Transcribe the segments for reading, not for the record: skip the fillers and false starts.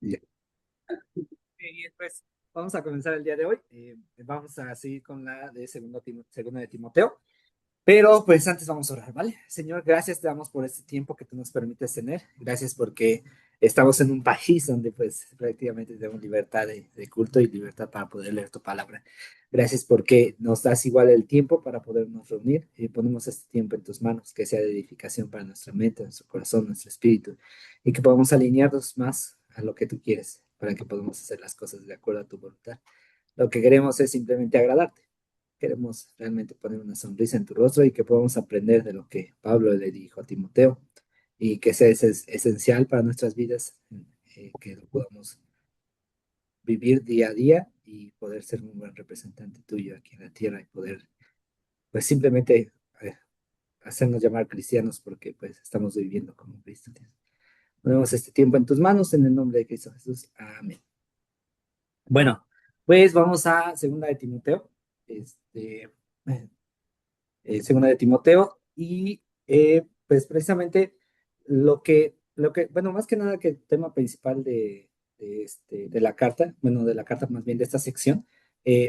Ya. Y pues vamos a comenzar el día de hoy. Vamos a seguir con la de segunda de Timoteo. Pero pues antes vamos a orar, ¿vale? Señor, gracias te damos por este tiempo que tú nos permites tener. Gracias porque estamos en un país donde pues prácticamente tenemos libertad de culto y libertad para poder leer tu palabra. Gracias porque nos das igual el tiempo para podernos reunir y ponemos este tiempo en tus manos, que sea de edificación para nuestra mente, nuestro corazón, nuestro espíritu, y que podamos alinearnos más a lo que tú quieres para que podamos hacer las cosas de acuerdo a tu voluntad. Lo que queremos es simplemente agradarte. Queremos realmente poner una sonrisa en tu rostro y que podamos aprender de lo que Pablo le dijo a Timoteo y que sea esencial para nuestras vidas, que lo podamos vivir día a día y poder ser un buen representante tuyo aquí en la tierra y poder, pues simplemente hacernos llamar cristianos porque pues estamos viviendo como Cristo. Ponemos este tiempo en tus manos en el nombre de Cristo Jesús. Amén. Bueno, pues vamos a segunda de Timoteo. Este, segunda de Timoteo, y pues precisamente bueno, más que nada que el tema principal de la carta, bueno, de la carta más bien de esta sección,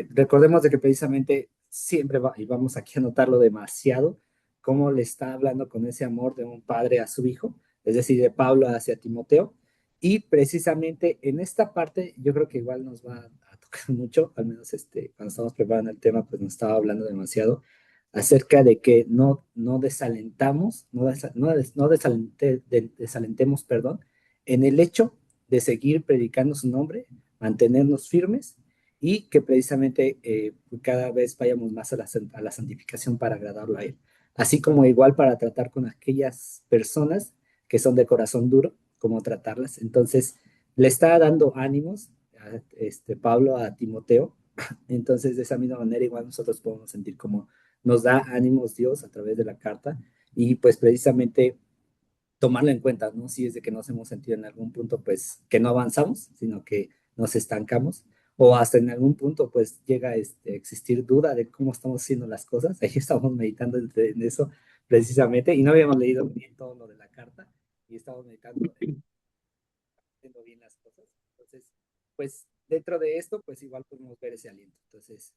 recordemos de que precisamente siempre va, y vamos aquí a notarlo demasiado, cómo le está hablando con ese amor de un padre a su hijo, es decir, de Pablo hacia Timoteo, y precisamente en esta parte yo creo que igual nos va a tocar mucho, al menos cuando estamos preparando el tema, pues nos estaba hablando demasiado acerca de que no desalentamos, desalentemos, perdón, en el hecho de seguir predicando su nombre, mantenernos firmes y que precisamente cada vez vayamos más a la santificación para agradarlo a Él. Así como igual para tratar con aquellas personas que son de corazón duro, como tratarlas. Entonces, le está dando ánimos a Pablo a Timoteo. Entonces, de esa misma manera, igual nosotros podemos sentir como nos da ánimos Dios a través de la carta y pues precisamente tomarlo en cuenta, ¿no? Si es de que nos hemos sentido en algún punto pues que no avanzamos, sino que nos estancamos o hasta en algún punto pues llega a existir duda de cómo estamos haciendo las cosas. Ahí estamos meditando en eso precisamente y no habíamos leído bien todo lo de la carta y estamos meditando haciendo bien las cosas. Entonces, pues dentro de esto pues igual podemos ver ese aliento. Entonces,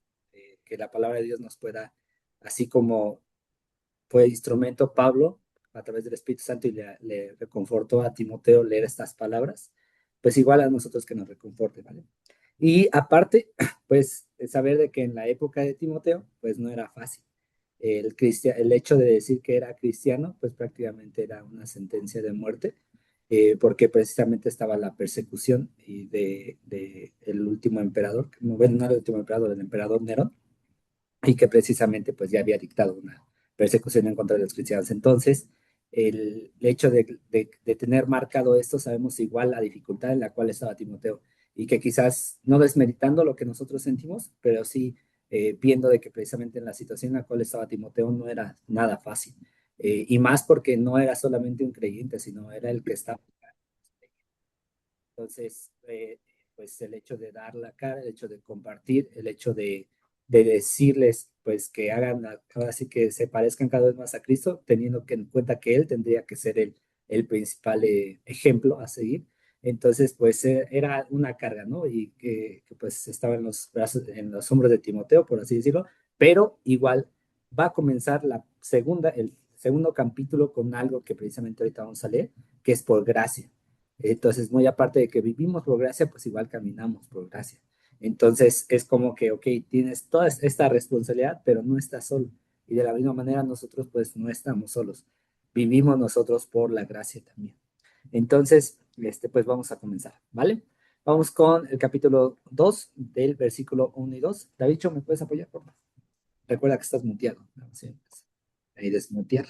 que la palabra de Dios nos pueda, así como fue instrumento Pablo a través del Espíritu Santo y le reconfortó a Timoteo leer estas palabras, pues igual a nosotros que nos reconforte, ¿vale? Y aparte, pues saber de que en la época de Timoteo, pues no era fácil. El hecho de decir que era cristiano, pues prácticamente era una sentencia de muerte, porque precisamente estaba la persecución y de el último emperador, bueno, no el último emperador, el emperador Nerón, y que precisamente pues ya había dictado una persecución en contra de los cristianos. Entonces, el hecho de tener marcado esto, sabemos igual la dificultad en la cual estaba Timoteo y que quizás no desmeritando lo que nosotros sentimos, pero sí viendo de que precisamente en la situación en la cual estaba Timoteo no era nada fácil. Y más porque no era solamente un creyente, sino era el que estaba. Entonces, pues el hecho de dar la cara, el hecho de compartir, el hecho de decirles, pues que hagan, ahora sí que se parezcan cada vez más a Cristo, teniendo que en cuenta que Él tendría que ser el principal ejemplo a seguir. Entonces, pues era una carga, ¿no? Y que, pues estaba en los brazos, en los hombros de Timoteo, por así decirlo, pero igual va a comenzar el segundo capítulo con algo que precisamente ahorita vamos a leer, que es por gracia. Entonces, muy aparte de que vivimos por gracia, pues igual caminamos por gracia. Entonces, es como que, ok, tienes toda esta responsabilidad, pero no estás solo. Y de la misma manera, nosotros pues no estamos solos. Vivimos nosotros por la gracia también. Entonces, pues vamos a comenzar, ¿vale? Vamos con el capítulo 2 del versículo 1 y 2. David, ¿me puedes apoyar, por favor? Recuerda que estás muteado. Vamos ahí desmutear.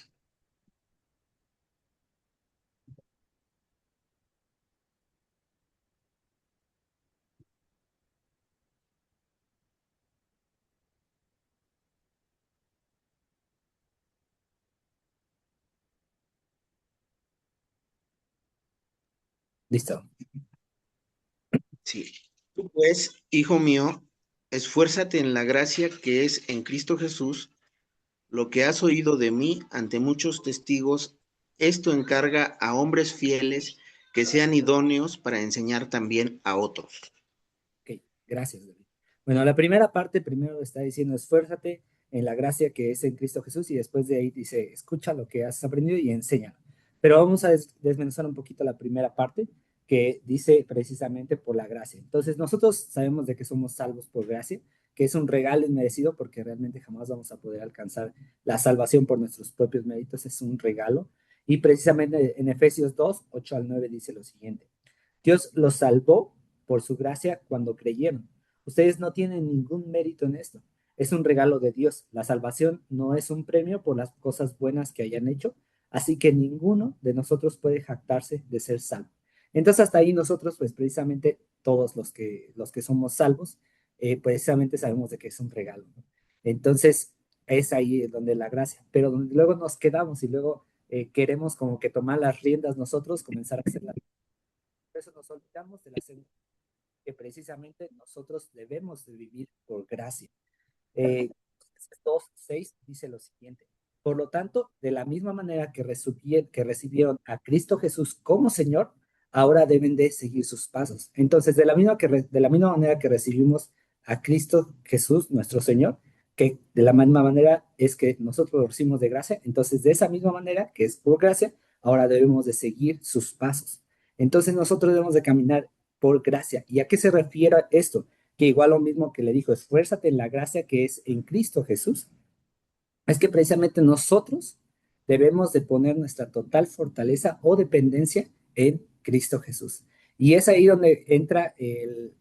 Listo. Sí. Tú pues, hijo mío, esfuérzate en la gracia que es en Cristo Jesús. Lo que has oído de mí ante muchos testigos, esto encarga a hombres fieles que sean idóneos para enseñar también a otros. Ok, gracias, David. Bueno, la primera parte primero está diciendo, esfuérzate en la gracia que es en Cristo Jesús, y después de ahí dice, escucha lo que has aprendido y enséñalo. Pero vamos a desmenuzar un poquito la primera parte, que dice precisamente por la gracia. Entonces, nosotros sabemos de que somos salvos por gracia, que es un regalo inmerecido, porque realmente jamás vamos a poder alcanzar la salvación por nuestros propios méritos, es un regalo. Y precisamente en Efesios 2, 8 al 9 dice lo siguiente. Dios los salvó por su gracia cuando creyeron. Ustedes no tienen ningún mérito en esto. Es un regalo de Dios. La salvación no es un premio por las cosas buenas que hayan hecho, así que ninguno de nosotros puede jactarse de ser salvo. Entonces hasta ahí nosotros, pues precisamente todos los que somos salvos, precisamente sabemos de que es un regalo, ¿no? Entonces es ahí donde la gracia, pero donde luego nos quedamos y luego queremos como que tomar las riendas nosotros, comenzar a hacer la. Por eso nos olvidamos de la segunda, que precisamente nosotros debemos de vivir por gracia. 2:6 dice lo siguiente. Por lo tanto, de la misma manera que recibieron a Cristo Jesús como Señor, ahora deben de seguir sus pasos. Entonces, de la misma manera que recibimos a Cristo Jesús, nuestro Señor, que de la misma manera es que nosotros lo recibimos de gracia, entonces de esa misma manera, que es por gracia, ahora debemos de seguir sus pasos. Entonces nosotros debemos de caminar por gracia. ¿Y a qué se refiere esto? Que igual lo mismo que le dijo, esfuérzate en la gracia que es en Cristo Jesús, es que precisamente nosotros debemos de poner nuestra total fortaleza o dependencia en Cristo Jesús. Y es ahí donde entra el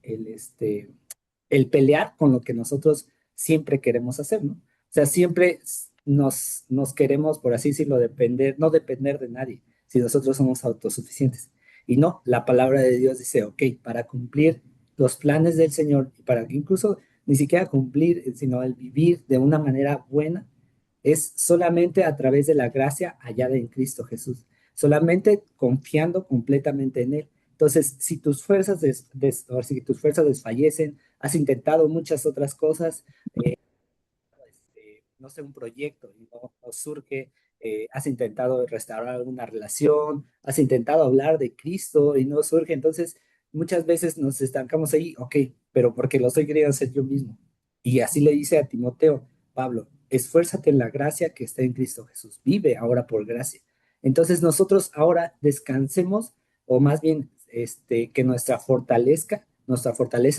pelear con lo que nosotros siempre queremos hacer, ¿no? O sea, siempre nos queremos, por así decirlo, depender, no depender de nadie, si nosotros somos autosuficientes. Y no, la palabra de Dios dice, ok, para cumplir los planes del Señor, y para que incluso ni siquiera cumplir, sino el vivir de una manera buena, es solamente a través de la gracia hallada en Cristo Jesús, solamente confiando completamente en Él. Entonces, si tus fuerzas, o si tus fuerzas desfallecen, has intentado muchas otras cosas, no sé, un proyecto y no surge, has intentado restaurar alguna relación, has intentado hablar de Cristo y no surge, entonces muchas veces nos estancamos ahí, ok, pero porque lo estoy queriendo hacer yo mismo. Y así le dice a Timoteo, Pablo, esfuérzate en la gracia que está en Cristo Jesús, vive ahora por gracia. Entonces nosotros ahora descansemos, o más bien que nuestra fortaleza,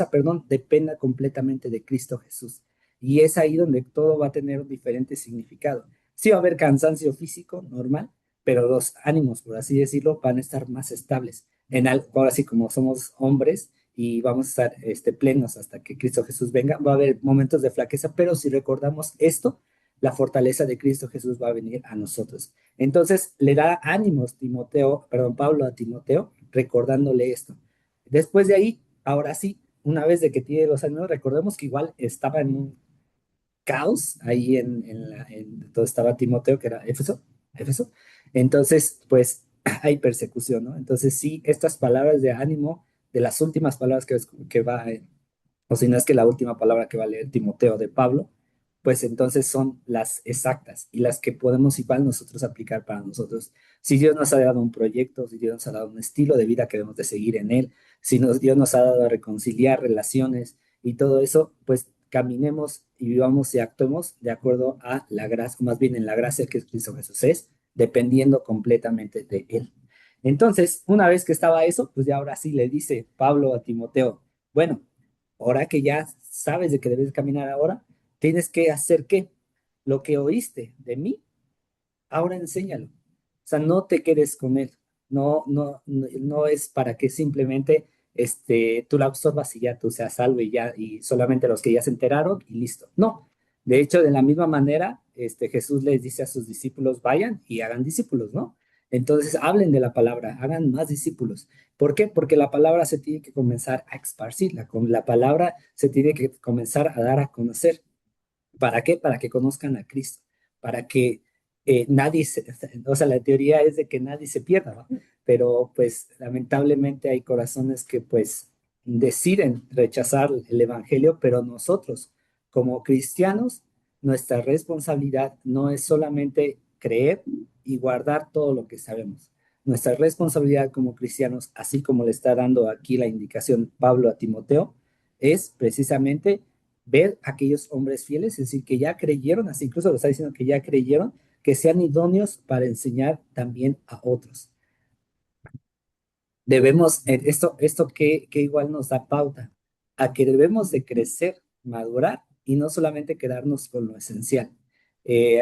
perdón, dependa completamente de Cristo Jesús. Y es ahí donde todo va a tener un diferente significado. Sí va a haber cansancio físico normal, pero los ánimos, por así decirlo, van a estar más estables. Ahora sí, como somos hombres y vamos a estar plenos hasta que Cristo Jesús venga, va a haber momentos de flaqueza, pero si recordamos esto, la fortaleza de Cristo Jesús va a venir a nosotros. Entonces le da ánimos Pablo a Timoteo, recordándole esto. Después de ahí, ahora sí, una vez de que tiene los ánimos, recordemos que igual estaba en un caos ahí donde estaba Timoteo, que era Éfeso. Entonces, pues hay persecución, ¿no? Entonces, sí, estas palabras de ánimo, de las últimas palabras que va, o si no es que la última palabra que va a leer Timoteo de Pablo, pues entonces son las exactas y las que podemos igual nosotros aplicar para nosotros. Si Dios nos ha dado un proyecto, si Dios nos ha dado un estilo de vida que debemos de seguir en él, si Dios nos ha dado a reconciliar relaciones y todo eso, pues caminemos y vivamos y actuemos de acuerdo a la gracia, más bien en la gracia que Cristo Jesús es, dependiendo completamente de él. Entonces, una vez que estaba eso, pues ya ahora sí le dice Pablo a Timoteo, bueno, ahora que ya sabes de que debes caminar ahora, tienes que hacer qué? Lo que oíste de mí, ahora enséñalo. O sea, no te quedes con él. No es para que simplemente tú la absorbas y ya tú seas salvo y ya, y solamente los que ya se enteraron y listo. No. De hecho, de la misma manera, Jesús les dice a sus discípulos, vayan y hagan discípulos, ¿no? Entonces, hablen de la palabra, hagan más discípulos. ¿Por qué? Porque la palabra se tiene que comenzar a esparcir, la palabra se tiene que comenzar a dar a conocer. ¿Para qué? Para que conozcan a Cristo, para que o sea, la teoría es de que nadie se pierda, ¿no? Pero pues lamentablemente hay corazones que pues deciden rechazar el Evangelio, pero nosotros como cristianos, nuestra responsabilidad no es solamente creer y guardar todo lo que sabemos. nuestra responsabilidad como cristianos, así como le está dando aquí la indicación Pablo a Timoteo, es precisamente ver a aquellos hombres fieles, es decir, que ya creyeron, así incluso lo está diciendo que ya creyeron, que sean idóneos para enseñar también a otros. Debemos, esto que igual nos da pauta, a que debemos de crecer, madurar y no solamente quedarnos con lo esencial.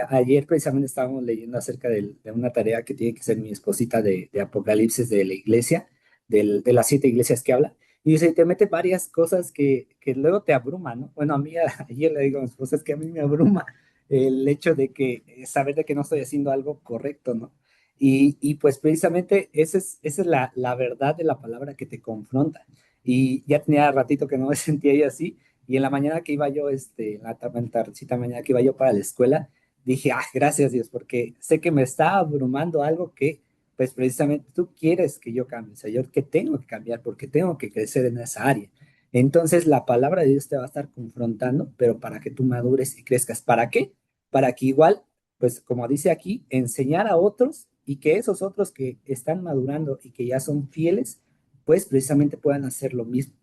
Ayer precisamente estábamos leyendo acerca de una tarea que tiene que ser mi esposita de Apocalipsis de la iglesia, de las 7 iglesias que habla, y dice, te mete varias cosas que luego te abruman, ¿no? Bueno, a mí ayer le digo a mi esposa, es que a mí me abruma el hecho de que saber de que no estoy haciendo algo correcto, ¿no? Y pues precisamente esa es la verdad de la palabra que te confronta. Y ya tenía ratito que no me sentía yo así. Y en la mañana que iba yo, en la tardecita mañana que iba yo para la escuela, dije, ah, gracias Dios, porque sé que me está abrumando algo que, pues precisamente tú quieres que yo cambie, o sea, yo que tengo que cambiar porque tengo que crecer en esa área. Entonces la palabra de Dios te va a estar confrontando, pero para que tú madures y crezcas. ¿Para qué? Para que igual pues como dice aquí, enseñar a otros y que esos otros que están madurando y que ya son fieles, pues precisamente puedan hacer lo mismo.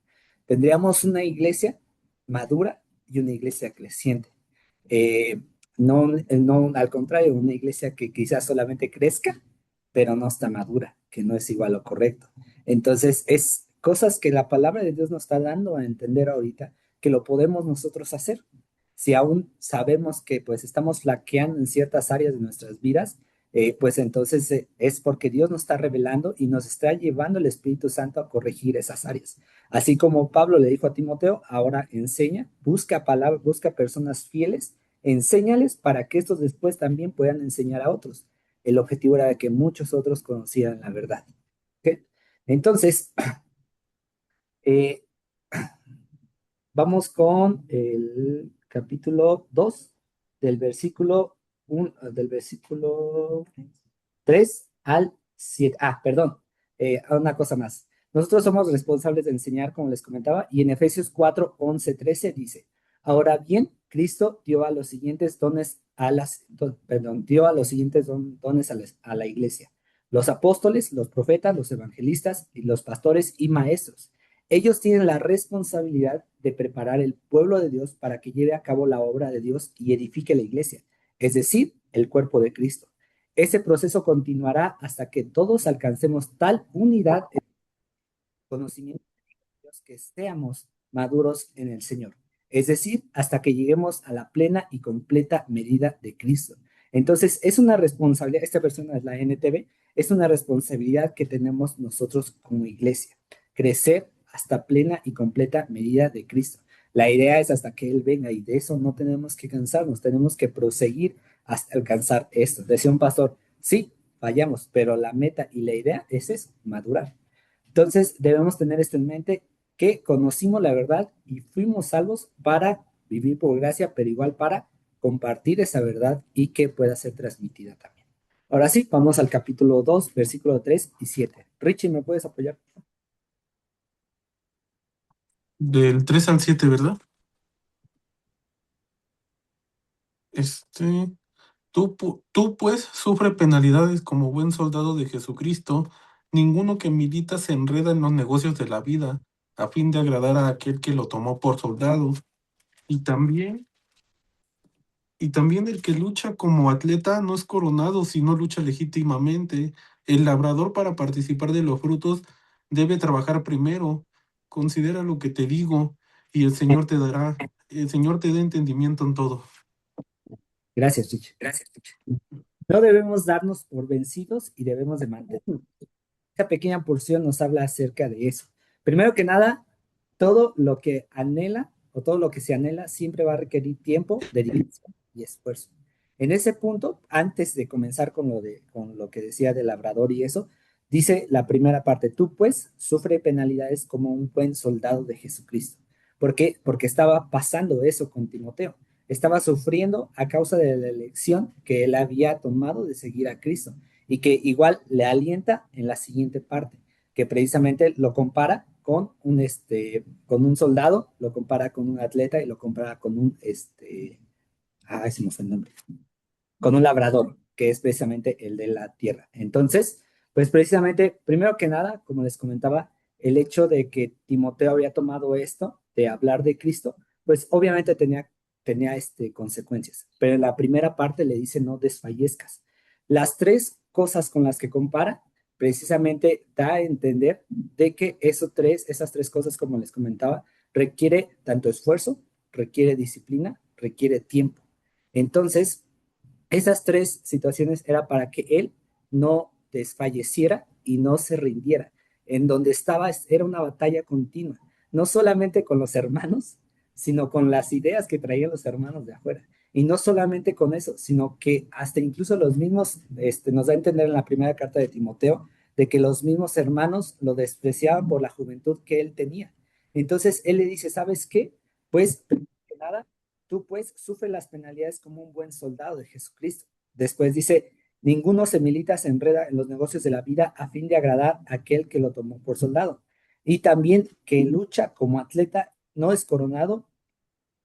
Tendríamos una iglesia madura y una iglesia creciente. Eh, no al contrario, una iglesia que quizás solamente crezca, pero no está madura, que no es igual lo correcto. Entonces, es cosas que la palabra de Dios nos está dando a entender ahorita que lo podemos nosotros hacer. Si aún sabemos que pues estamos flaqueando en ciertas áreas de nuestras vidas, pues entonces es porque Dios nos está revelando y nos está llevando el Espíritu Santo a corregir esas áreas. Así como Pablo le dijo a Timoteo, ahora enseña, busca palabras, busca personas fieles, enséñales para que estos después también puedan enseñar a otros. El objetivo era de que muchos otros conocieran la verdad. ¿Okay? Entonces, eh, vamos con el capítulo 2 del versículo 3 al 7. Ah, perdón, una cosa más. Nosotros somos responsables de enseñar, como les comentaba, y en Efesios 4, 11, 13 dice, ahora bien, Cristo dio a los siguientes dones dio a los siguientes dones a la iglesia. Los apóstoles, los profetas, los evangelistas, y los pastores y maestros. Ellos tienen la responsabilidad de preparar el pueblo de Dios para que lleve a cabo la obra de Dios y edifique la iglesia, es decir, el cuerpo de Cristo. Ese proceso continuará hasta que todos alcancemos tal unidad en conocimiento de Dios que seamos maduros en el Señor. Es decir, hasta que lleguemos a la plena y completa medida de Cristo. Entonces, es una responsabilidad, esta persona es la NTV, es una responsabilidad que tenemos nosotros como iglesia, crecer hasta plena y completa medida de Cristo. La idea es hasta que Él venga y de eso no tenemos que cansarnos, tenemos que proseguir hasta alcanzar esto. Decía un pastor, sí, fallamos, pero la meta y la idea es eso, madurar. Entonces debemos tener esto en mente, que conocimos la verdad y fuimos salvos para vivir por gracia, pero igual para compartir esa verdad y que pueda ser transmitida también. Ahora sí, vamos al capítulo 2, versículo 3 y 7. Richie, ¿me puedes apoyar? Del 3 al 7, ¿verdad? Este, tú pues sufre penalidades como buen soldado de Jesucristo. Ninguno que milita se enreda en los negocios de la vida a fin de agradar a aquel que lo tomó por soldado. Y también, y también el que lucha como atleta no es coronado, sino lucha legítimamente. El labrador para participar de los frutos debe trabajar primero. Considera lo que te digo y el Señor te da entendimiento en todo. Gracias, Richie. Gracias, Richie. No debemos darnos por vencidos y debemos de mantener. Esta pequeña porción nos habla acerca de eso. Primero que nada, todo lo que anhela o todo lo que se anhela siempre va a requerir tiempo, dedicación y esfuerzo. En ese punto, antes de comenzar con lo que decía del labrador y eso, dice la primera parte, tú pues sufre penalidades como un buen soldado de Jesucristo. ¿Por qué? Porque estaba pasando eso con Timoteo. Estaba sufriendo a causa de la elección que él había tomado de seguir a Cristo y que igual le alienta en la siguiente parte, que precisamente lo compara con un soldado, lo compara con un atleta y lo compara con se me fue el nombre, con un labrador, que es precisamente el de la tierra. Entonces, Pues precisamente, primero que nada, como les comentaba, el hecho de que Timoteo había tomado esto, de hablar de Cristo, pues obviamente tenía consecuencias. Pero en la primera parte le dice no desfallezcas. Las tres cosas con las que compara, precisamente da a entender de que esas tres cosas, como les comentaba, requiere tanto esfuerzo, requiere disciplina, requiere tiempo. Entonces, esas tres situaciones era para que él no desfalleciera y no se rindiera. En donde estaba era una batalla continua, no solamente con los hermanos, sino con las ideas que traían los hermanos de afuera. Y no solamente con eso, sino que hasta incluso los mismos, nos da a entender en la primera carta de Timoteo, de que los mismos hermanos lo despreciaban por la juventud que él tenía. Entonces él le dice, ¿sabes qué? Pues, primero que nada, tú pues sufre las penalidades como un buen soldado de Jesucristo. Después dice, ninguno se enreda en los negocios de la vida a fin de agradar a aquel que lo tomó por soldado. Y también que lucha como atleta no es coronado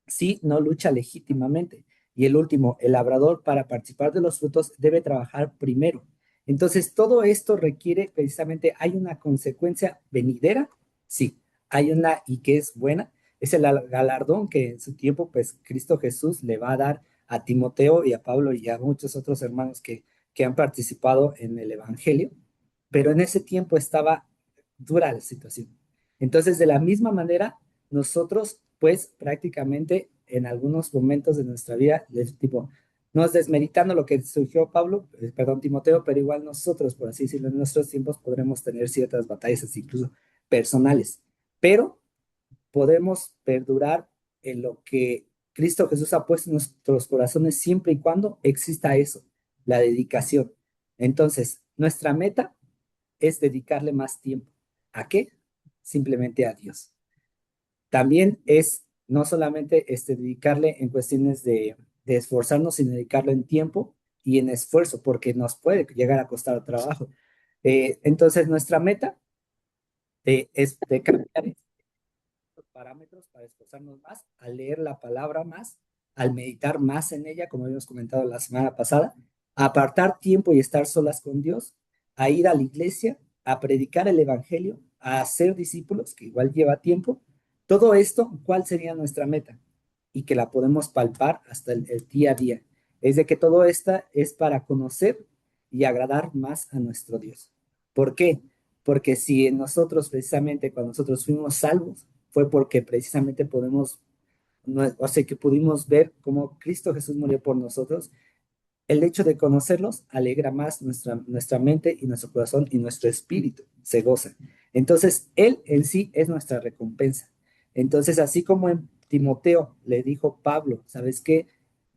si no lucha legítimamente. Y el último, el labrador para participar de los frutos debe trabajar primero. Entonces, todo esto requiere precisamente, hay una consecuencia venidera, sí, hay una y que es buena, es el galardón que en su tiempo, pues Cristo Jesús le va a dar a Timoteo y a Pablo y a muchos otros hermanos que han participado en el Evangelio, pero en ese tiempo estaba dura la situación. Entonces, de la misma manera, nosotros, pues prácticamente en algunos momentos de nuestra vida, tipo, no es desmeritando lo que surgió Pablo, perdón, Timoteo, pero igual nosotros, por así decirlo, en nuestros tiempos podremos tener ciertas batallas, incluso personales, pero podemos perdurar en lo que Cristo Jesús ha puesto en nuestros corazones siempre y cuando exista eso, la dedicación. Entonces, nuestra meta es dedicarle más tiempo. ¿A qué? Simplemente a Dios. También es no solamente dedicarle en cuestiones de esforzarnos, sino dedicarlo en tiempo y en esfuerzo, porque nos puede llegar a costar trabajo. Entonces, nuestra meta es de cambiar parámetros para esforzarnos más, al leer la palabra más, al meditar más en ella, como habíamos comentado la semana pasada, a apartar tiempo y estar solas con Dios, a ir a la iglesia, a predicar el evangelio, a hacer discípulos, que igual lleva tiempo. Todo esto, ¿cuál sería nuestra meta? Y que la podemos palpar hasta el día a día. Es de que todo esto es para conocer y agradar más a nuestro Dios. ¿Por qué? Porque si en nosotros, precisamente cuando nosotros fuimos salvos, fue porque precisamente podemos, no, o sea, que pudimos ver cómo Cristo Jesús murió por nosotros. El hecho de conocerlos alegra más nuestra mente y nuestro corazón y nuestro espíritu se goza. Entonces, Él en sí es nuestra recompensa. Entonces, así como en Timoteo le dijo Pablo, ¿sabes qué?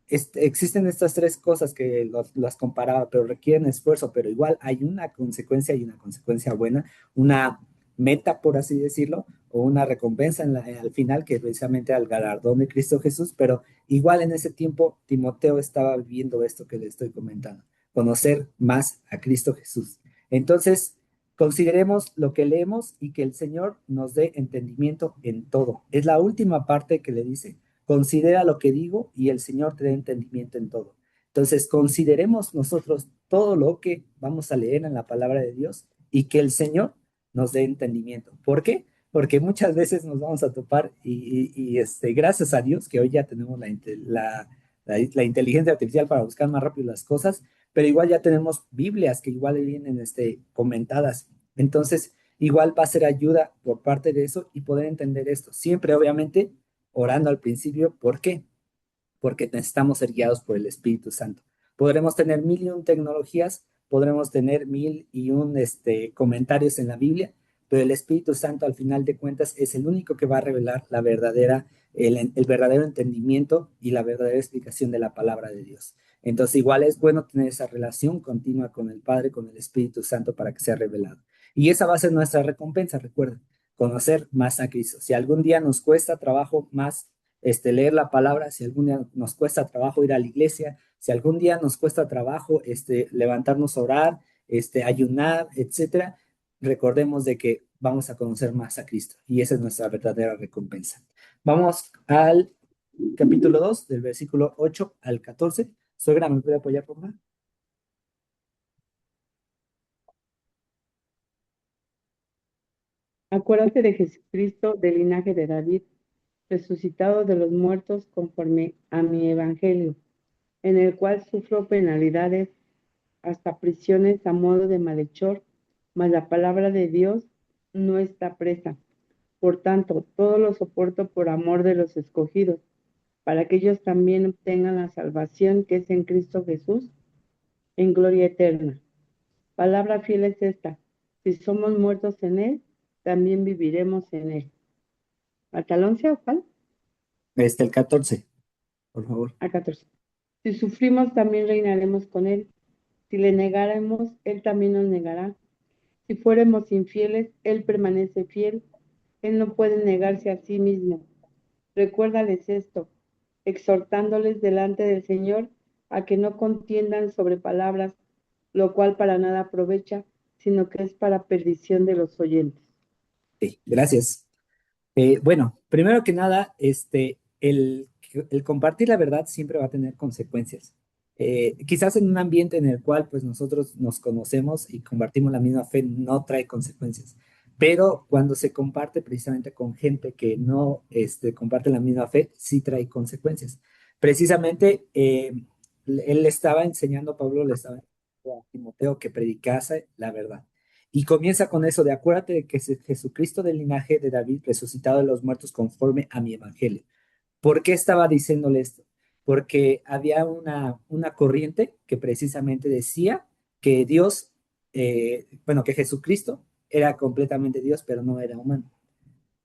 Existen estas tres cosas que las comparaba, pero requieren esfuerzo, pero igual hay una consecuencia y una consecuencia buena, una meta, por así decirlo, o una recompensa al final, que es precisamente al galardón de Cristo Jesús, pero igual en ese tiempo Timoteo estaba viviendo esto que le estoy comentando, conocer más a Cristo Jesús. Entonces, consideremos lo que leemos y que el Señor nos dé entendimiento en todo. Es la última parte que le dice, considera lo que digo y el Señor te dé entendimiento en todo. Entonces, consideremos nosotros todo lo que vamos a leer en la palabra de Dios y que el Señor nos dé entendimiento. ¿Por qué? Porque muchas veces nos vamos a topar gracias a Dios que hoy ya tenemos la inteligencia artificial para buscar más rápido las cosas, pero igual ya tenemos Biblias que igual vienen comentadas. Entonces, igual va a ser ayuda por parte de eso y poder entender esto. Siempre, obviamente, orando al principio. ¿Por qué? Porque necesitamos ser guiados por el Espíritu Santo. Podremos tener mil y un tecnologías, podremos tener mil y un comentarios en la Biblia, pero el Espíritu Santo al final de cuentas es el único que va a revelar el verdadero entendimiento y la verdadera explicación de la palabra de Dios. Entonces igual es bueno tener esa relación continua con el Padre, con el Espíritu Santo para que sea revelado. Y esa va a ser nuestra recompensa, recuerden, conocer más a Cristo. Si algún día nos cuesta trabajo más leer la palabra, si algún día nos cuesta trabajo ir a la iglesia, si algún día nos cuesta trabajo levantarnos a orar, ayunar, etcétera, recordemos de que vamos a conocer más a Cristo y esa es nuestra verdadera recompensa. Vamos al capítulo 2, del versículo 8 al 14. Suegra, ¿me puede apoyar, por favor? Acuérdate de Jesucristo del linaje de David, resucitado de los muertos conforme a mi evangelio, en el cual sufro penalidades, hasta prisiones a modo de malhechor, mas la palabra de Dios no está presa. Por tanto, todo lo soporto por amor de los escogidos, para que ellos también obtengan la salvación que es en Cristo Jesús, en gloria eterna. Palabra fiel es esta: si somos muertos en Él, también viviremos en Él. ¿Hasta el 11 o cuál? El 14, por favor. A 14. Si sufrimos, también reinaremos con Él. Si le negáramos, Él también nos negará. Si fuéramos infieles, Él permanece fiel. Él no puede negarse a sí mismo. Recuérdales esto, exhortándoles delante del Señor a que no contiendan sobre palabras, lo cual para nada aprovecha, sino que es para perdición de los oyentes. Sí, gracias. Bueno, primero que nada, el compartir la verdad siempre va a tener consecuencias. Quizás en un ambiente en el cual pues nosotros nos conocemos y compartimos la misma fe no trae consecuencias, pero cuando se comparte precisamente con gente que no comparte la misma fe, sí trae consecuencias. Precisamente él le estaba enseñando, Pablo le estaba enseñando a Timoteo que predicase la verdad. Y comienza con eso de acuérdate de que es Jesucristo del linaje de David, resucitado de los muertos conforme a mi evangelio. ¿Por qué estaba diciéndole esto? Porque había una corriente que precisamente decía que Dios, bueno, que Jesucristo era completamente Dios, pero no era humano.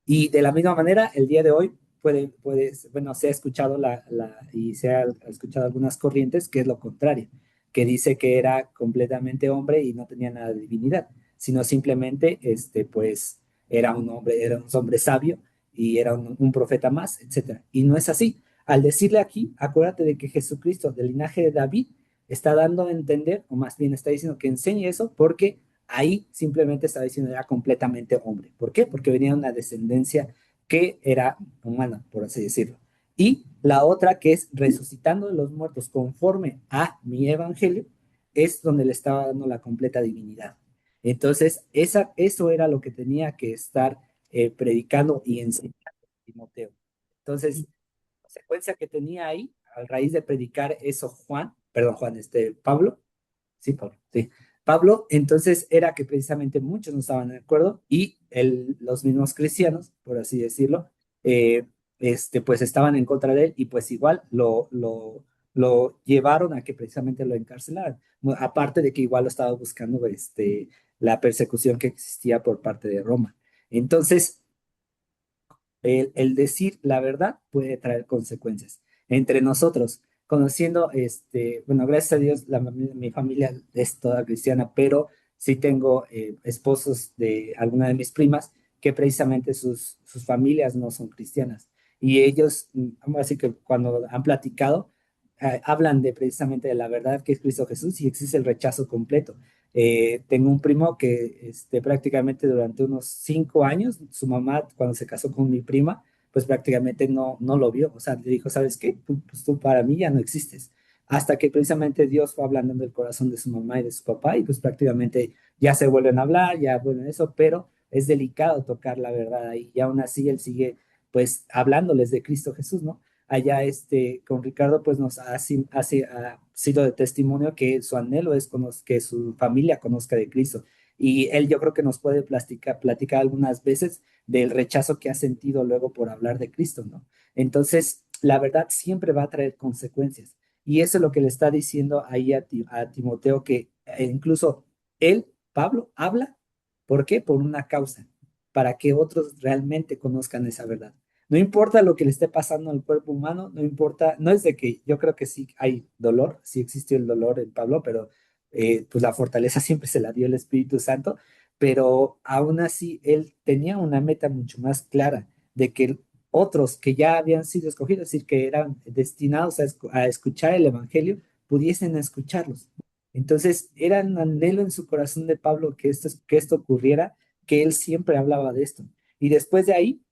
Y de la misma manera, el día de hoy bueno, se ha escuchado y se ha escuchado algunas corrientes que es lo contrario, que dice que era completamente hombre y no tenía nada de divinidad, sino simplemente, pues, era un hombre sabio y era un profeta más, etcétera. Y no es así. Al decirle aquí, acuérdate de que Jesucristo, del linaje de David, está dando a entender, o más bien está diciendo que enseñe eso porque ahí simplemente estaba diciendo era completamente hombre. ¿Por qué? Porque venía una descendencia que era humana, por así decirlo. Y la otra que es resucitando de los muertos conforme a mi evangelio, es donde le estaba dando la completa divinidad. Entonces, eso era lo que tenía que estar predicando y enseñando Timoteo. Entonces, la secuencia que tenía ahí, a raíz de predicar eso Pablo, sí, Pablo, sí. Pablo, entonces era que precisamente muchos no estaban de acuerdo y los mismos cristianos, por así decirlo, eh, pues estaban en contra de él y pues igual lo llevaron a que precisamente lo encarcelaran. Aparte de que igual lo estaba buscando la persecución que existía por parte de Roma. Entonces, el decir la verdad puede traer consecuencias. Entre nosotros, conociendo, bueno, gracias a Dios, mi familia es toda cristiana, pero sí tengo esposos de alguna de mis primas que precisamente sus familias no son cristianas. Y ellos, así que cuando han platicado, hablan de precisamente de la verdad que es Cristo Jesús y existe el rechazo completo. Tengo un primo que prácticamente durante unos 5 años, su mamá cuando se casó con mi prima, pues prácticamente no lo vio. O sea, le dijo, ¿sabes qué? Pues tú para mí ya no existes. Hasta que precisamente Dios fue hablando en el corazón de su mamá y de su papá y pues prácticamente ya se vuelven a hablar, ya bueno, eso, pero es delicado tocar la verdad ahí. Y aún así él sigue pues hablándoles de Cristo Jesús, ¿no? Allá con Ricardo pues nos ha sido de testimonio que su anhelo es que su familia conozca de Cristo. Y él yo creo que nos puede platicar algunas veces del rechazo que ha sentido luego por hablar de Cristo, ¿no? Entonces, la verdad siempre va a traer consecuencias. Y eso es lo que le está diciendo ahí a Timoteo, que incluso él, Pablo, habla, ¿por qué? Por una causa, para que otros realmente conozcan esa verdad. No importa lo que le esté pasando al cuerpo humano, no importa, no es de que yo creo que sí hay dolor, sí existió el dolor en Pablo, pero pues la fortaleza siempre se la dio el Espíritu Santo, pero aún así él tenía una meta mucho más clara de que otros que ya habían sido escogidos, es decir, que eran destinados a escuchar el Evangelio, pudiesen escucharlos. Entonces, era un anhelo en su corazón de Pablo que esto ocurriera, que él siempre hablaba de esto. Y después de ahí,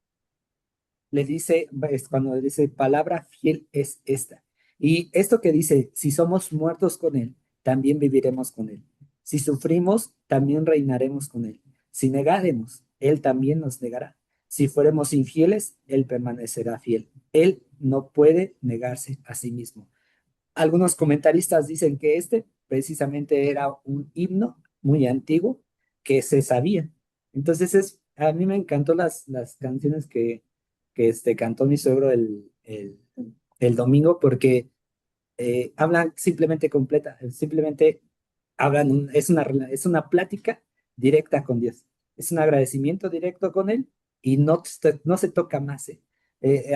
le dice, es cuando le dice, palabra fiel es esta. Y esto que dice, si somos muertos con Él, también viviremos con Él. Si sufrimos, también reinaremos con Él. Si negaremos, Él también nos negará. Si fuéramos infieles, Él permanecerá fiel. Él no puede negarse a sí mismo. Algunos comentaristas dicen que este precisamente era un himno muy antiguo que se sabía. Entonces a mí me encantó las canciones que cantó mi suegro el domingo porque hablan simplemente hablan, es una plática directa con Dios. Es un agradecimiento directo con Él y no se toca más.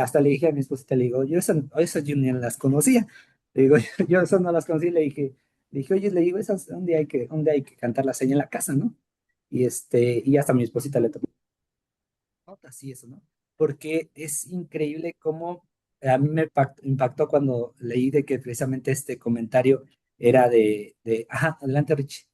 Hasta le dije a mi esposita, le digo, esas yo ni las conocía. Le digo, yo esas no las conocí, le dije, oye, le digo, esas, ¿dónde hay que cantarlas ahí en la casa, ¿no? Y hasta mi esposita le tocó notas y eso, ¿no? Porque es increíble cómo a mí me impactó cuando leí de que precisamente este comentario era ajá, adelante, Rich.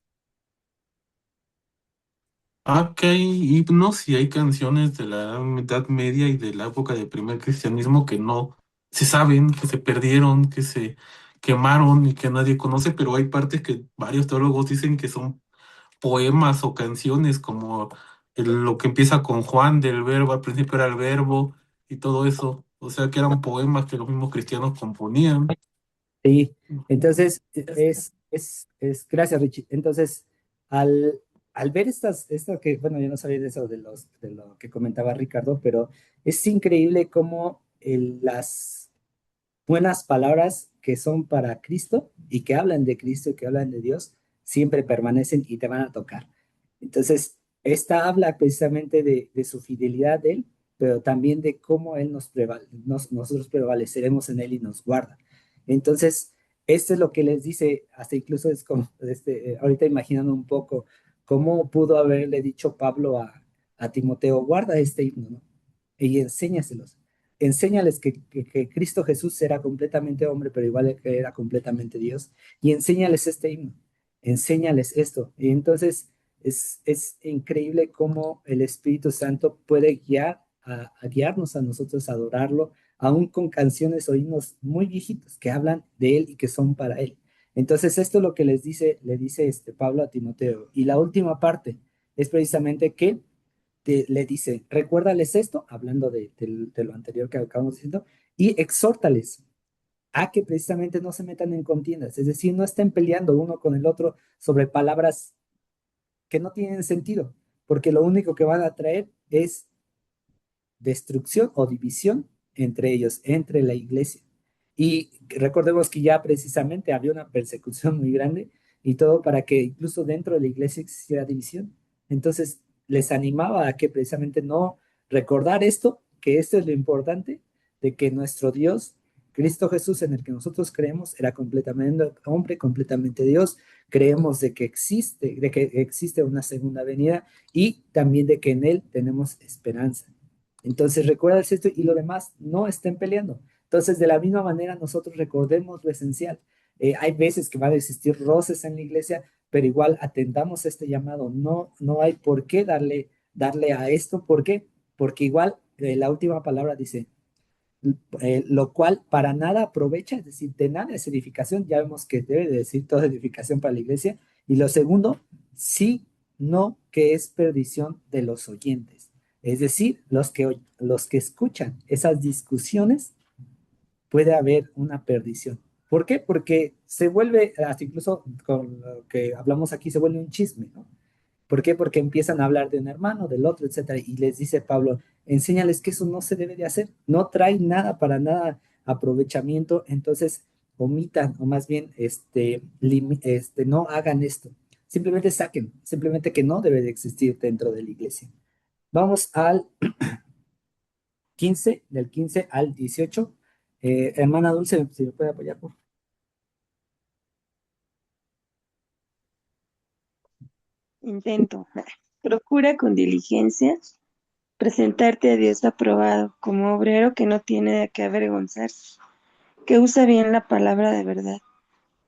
Ok, himnos y hay canciones de la Edad Media y de la época del primer cristianismo que no se saben, que se perdieron, que se quemaron y que nadie conoce, pero hay partes que varios teólogos dicen que son poemas o canciones, como lo que empieza con Juan del verbo, al principio era el verbo y todo eso. O sea que eran poemas que los mismos cristianos componían. Sí, entonces gracias, Richie. Entonces, al ver bueno, yo no sabía de eso de lo que comentaba Ricardo, pero es increíble cómo las buenas palabras que son para Cristo y que hablan de Cristo y que hablan de Dios, siempre permanecen y te van a tocar. Entonces, esta habla precisamente de su fidelidad de Él, pero también de cómo Él nosotros prevaleceremos en Él y nos guarda. Entonces, esto es lo que les dice, hasta incluso es como, ahorita imaginando un poco cómo pudo haberle dicho Pablo a Timoteo, guarda este himno, ¿no? Y enséñaselos. Enséñales que Cristo Jesús era completamente hombre, pero igual que era completamente Dios. Y enséñales este himno, enséñales esto. Y entonces es increíble cómo el Espíritu Santo puede guiarnos a nosotros a adorarlo, aún con canciones o himnos muy viejitos que hablan de Él y que son para Él. Entonces esto es lo que le dice Pablo a Timoteo. Y la última parte es precisamente que le dice, recuérdales esto, hablando de lo anterior que acabamos diciendo, y exhórtales a que precisamente no se metan en contiendas, es decir, no estén peleando uno con el otro sobre palabras que no tienen sentido, porque lo único que van a traer es destrucción o división entre ellos, entre la iglesia. Y recordemos que ya precisamente había una persecución muy grande y todo para que incluso dentro de la iglesia existiera división. Entonces les animaba a que precisamente no recordar esto, que esto es lo importante, de que nuestro Dios, Cristo Jesús en el que nosotros creemos, era completamente hombre, completamente Dios. Creemos de que existe una segunda venida y también de que en Él tenemos esperanza. Entonces recuerda esto y lo demás no estén peleando. Entonces, de la misma manera, nosotros recordemos lo esencial. Hay veces que van a existir roces en la iglesia, pero igual atendamos este llamado. No hay por qué darle a esto. ¿Por qué? Porque igual la última palabra dice, lo cual para nada aprovecha, es decir, de nada es edificación. Ya vemos que debe de decir toda edificación para la iglesia. Y lo segundo, sí, no, que es perdición de los oyentes. Es decir, los que escuchan esas discusiones, puede haber una perdición. ¿Por qué? Porque se vuelve, hasta incluso con lo que hablamos aquí, se vuelve un chisme, ¿no? ¿Por qué? Porque empiezan a hablar de un hermano, del otro, etcétera, y les dice Pablo, enséñales que eso no se debe de hacer, no trae nada para nada aprovechamiento, entonces omitan, o más bien, no hagan esto, simplemente saquen, simplemente que no debe de existir dentro de la iglesia. Vamos al 15, del 15 al 18. Hermana Dulce, si me puede apoyar, por favor. Intento. Procura con diligencia presentarte a Dios aprobado, como obrero que no tiene de qué avergonzarse, que usa bien la palabra de verdad,